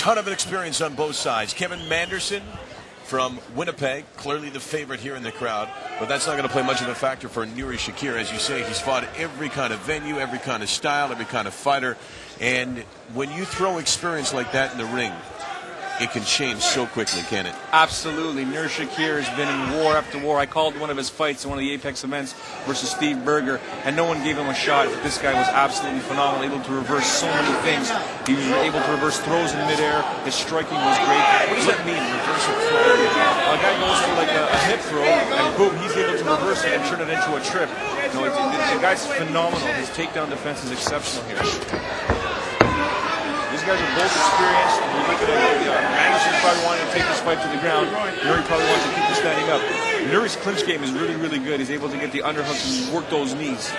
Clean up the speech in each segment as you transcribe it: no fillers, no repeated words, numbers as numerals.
ton of experience on both sides. Kevin Manderson from Winnipeg, clearly the favorite here in the crowd, but that's not going to play much of a factor for Nuri Shakir. As you say, he's fought every kind of venue, every kind of style, every kind of fighter, and when you throw experience like that in the ring, it can change so quickly, can it? Absolutely. Nuri Shakir has been in war after war. I called one of his fights in one of the Apex events versus Steve Berger, and no one gave him a shot. But this guy was absolutely phenomenal, able to reverse so many things. He was able to reverse throws in midair. His striking was great. What does that mean, reverse a throw? A guy goes for like a hip throw, and boom, he's able to reverse it and turn it into a trip. You know, the guy's phenomenal. His takedown defense is exceptional here. These guys are both experienced. You look at it, Manderson probably wanted to take this fight to the ground. Nuri probably wants to keep it standing up. Nuri's clinch game is really, really good. He's able to get the underhooks and work those knees.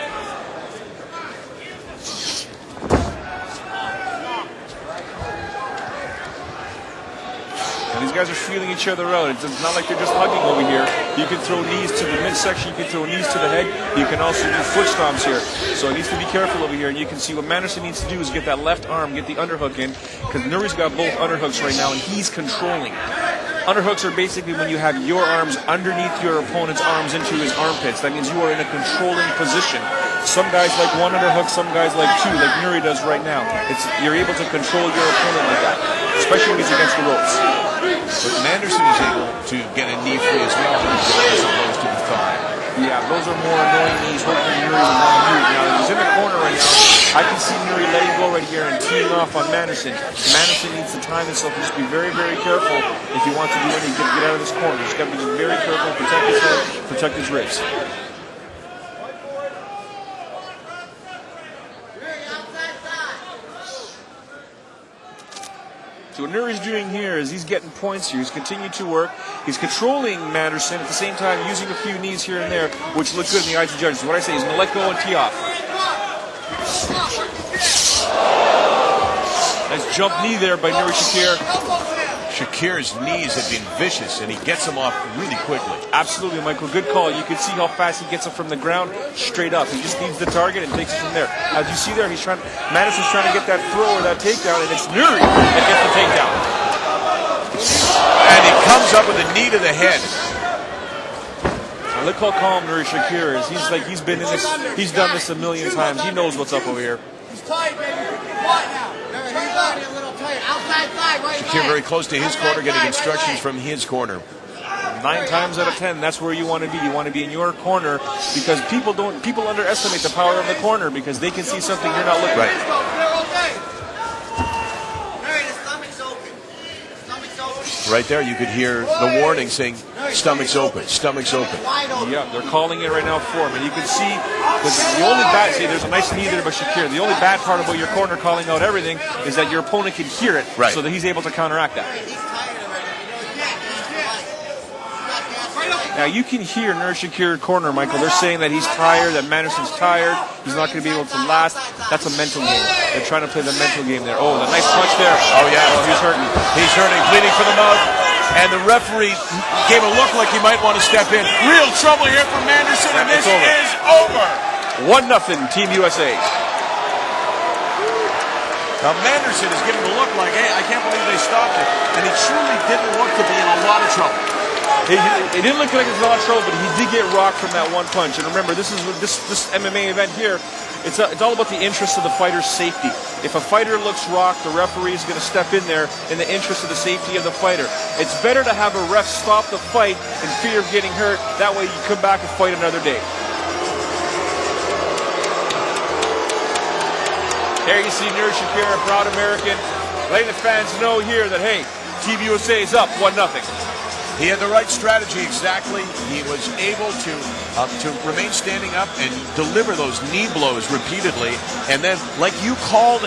And these guys are feeling each other out. It's not like they're just hugging over here. You can throw knees to the midsection. You can throw knees to the head. You can also do foot stomps here. So he needs to be careful over here. And you can see what Manderson needs to do is get that left arm, get the underhook in, because Nuri's got both underhooks right now, and he's controlling. Underhooks are basically when you have your arms underneath your opponent's arms into his armpits. That means you are in a controlling position. Some guys like one underhook, some guys like two, like Nuri does right now. You're able to control your opponent like that, especially when he's against the ropes. But Manderson is able to get a knee free as well, as opposed to the thigh. Yeah, those are more annoying knees. Hopefully Nuri will want to move. Now, he's in the corner right now. I can see Nuri letting go right here and teeing off on Manderson. Manderson needs to time himself. Just be very, very careful if he wants to do anything. Get out of this corner. He's got to be very careful, protect his head, protect his ribs. So what Nuri's doing here is he's getting points here. He's continuing to work. He's controlling Manderson at the same time, using a few knees here and there, which look good in the eyes of the judges. So what I say is going to let go and tee off. Nice jump knee there by Nuri Shakir. Shakir's knees have been vicious, and he gets them off really quickly. Absolutely, Michael. Good call. You can see how fast he gets it from the ground straight up. He just needs the target and takes it from there. As you see there, Manderson's trying to get that throw or that takedown, and it's Nuri that gets the takedown. And he comes up with a knee to the head. Now look how calm Nuri Shakir is. He's been in this. He's done this a million times. He knows what's up over here. He's tight, baby. What now? He's already a little tight. Outside thigh, right Shakir very close to his corner, getting instructions from his corner. 9 times out of 10, that's where you want to be. You want to be in your corner because people underestimate the power of the corner because they can see something you're not looking at. Right there, you could hear the warning saying, stomach's open, stomach's open. Yeah, they're calling it right now for him. And you can see, the only bad, there's a nice knee there by Shakir. The only bad part about your corner calling out everything is that your opponent can hear it, so that he's able to counteract that. Now, you can hear Nuri Shakir corner, Michael. They're saying that he's tired, that Manderson's tired, he's not going to be able to last. That's a mental game. They're trying to play the mental game there. Oh, the nice punch there. Oh, yeah. Oh, he's hurting. He's hurting, bleeding from the mouth. And the referee gave a look like he might want to step in. Real trouble here for Manderson, and this is over. 1-0, Team USA. Now, Manderson is giving a look like, hey, I can't believe they stopped it. And he truly didn't look to be in a lot of trouble. It didn't look like it was a lot of trouble, but he did get rocked from that one punch. And remember, this MMA event here, it's all about the interest of the fighter's safety. If a fighter looks rocked, the referee is going to step in there in the interest of the safety of the fighter. It's better to have a ref stop the fight in fear of getting hurt. That way you come back and fight another day. There you see Nuri Shakir, a proud American, letting the fans know here that, hey, Team USA is up 1-0. He had the right strategy, exactly. He was able to remain standing up and deliver those knee blows repeatedly. And then, like you called,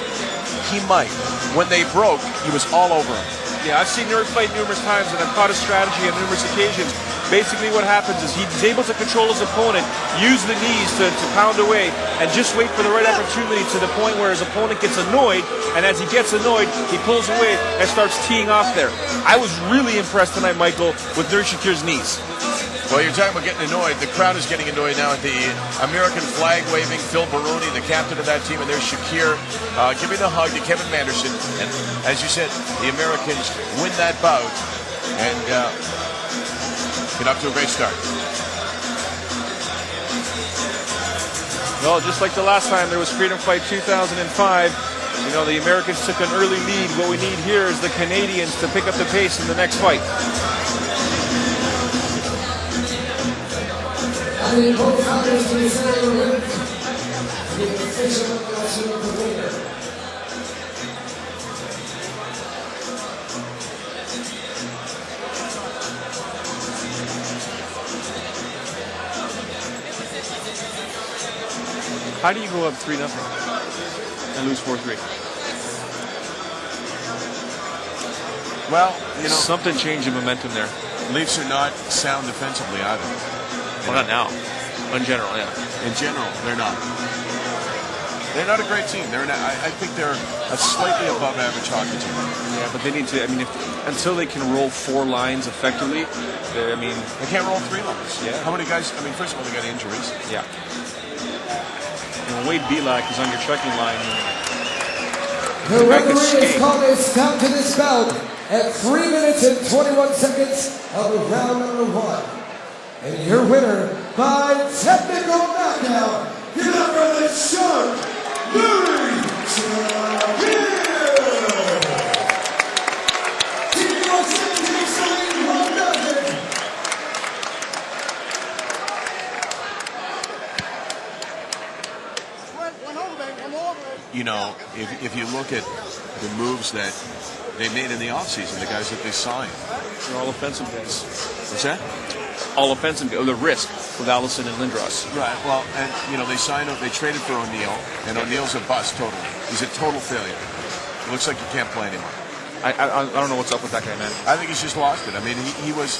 he might. When they broke, he was all over him. Yeah, I've seen Nuri fight numerous times, and I've caught his strategy on numerous occasions. Basically what happens is he's able to control his opponent, use the knees to pound away, and just wait for the right opportunity to the point where his opponent gets annoyed, and as he gets annoyed, he pulls away and starts teeing off there. I was really impressed tonight, Michael, with Nuri Shakir's knees. Well, you're talking about getting annoyed. The crowd is getting annoyed now at the American flag waving. Phil Baroni, the captain of that team, and there's Shakir giving a hug to Kevin Manderson. And as you said, the Americans win that bout and get up to a great start. Well, just like the last time there was Freedom Fight 2005, you know, the Americans took an early lead. What we need here is the Canadians to pick up the pace in the next fight. I need both fighters to declare the winner. The official announcement of the winner. How do you go up 3-0 and lose 4-3? Well, you know, Something changed the momentum there. Leafs are not sound defensively either. Well, not now. In general, yeah. In general, they're not. They're not a great team. I think they're a slightly above average hockey team. Yeah, but they need to. I mean, until they can roll 4 lines effectively, They can't roll 3 lines. Yeah. How many guys? I mean, first of all, they got injuries. yeah. When Wade Belak is on your checking line, The referee has called us down to this bout at 3 minutes and 21 seconds of round number 1. And your winner by technical knockout, give it up for the shark, Nuri Shakir! Team Los Angeles, 1-0. You know, if you look at the moves that they made in the offseason, the guys that they signed. they're all offensive guys. What's that? All offensive guys. The risk with Allison and Lindros. Right. Well, and you know, they traded for O'Neill, and O'Neill's a bust totally. He's a total failure. It looks like he can't play anymore. I don't know what's up with that guy, man. I think he's just lost it. I mean, he was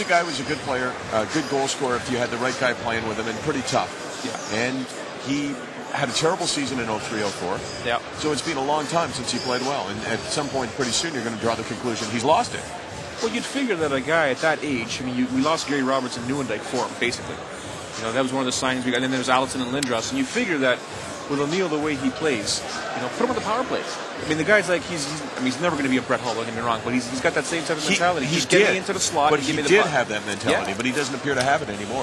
a guy who was a good player, a good goal scorer if you had the right guy playing with him, and pretty tough. Yeah. And he had a terrible season in 03-04. Yeah. So it's been a long time since he played well, and at some point, pretty soon, you're going to draw the conclusion he's lost it. Well, you'd figure that a guy at that age, I mean, we lost Gary Roberts and Nieuwendyk for him, basically. You know, that was one of the signings we got. And then there's Allison and Lindros, and you figure that with O'Neill the way he plays, you know, put him on the power play. I mean, the guy's like he's never going to be a Brett Hull. Don't get me wrong, but he's got that same type of mentality. He's getting into the slot. But and he give me the did puck. have that mentality, Yeah. but he doesn't appear to have it anymore.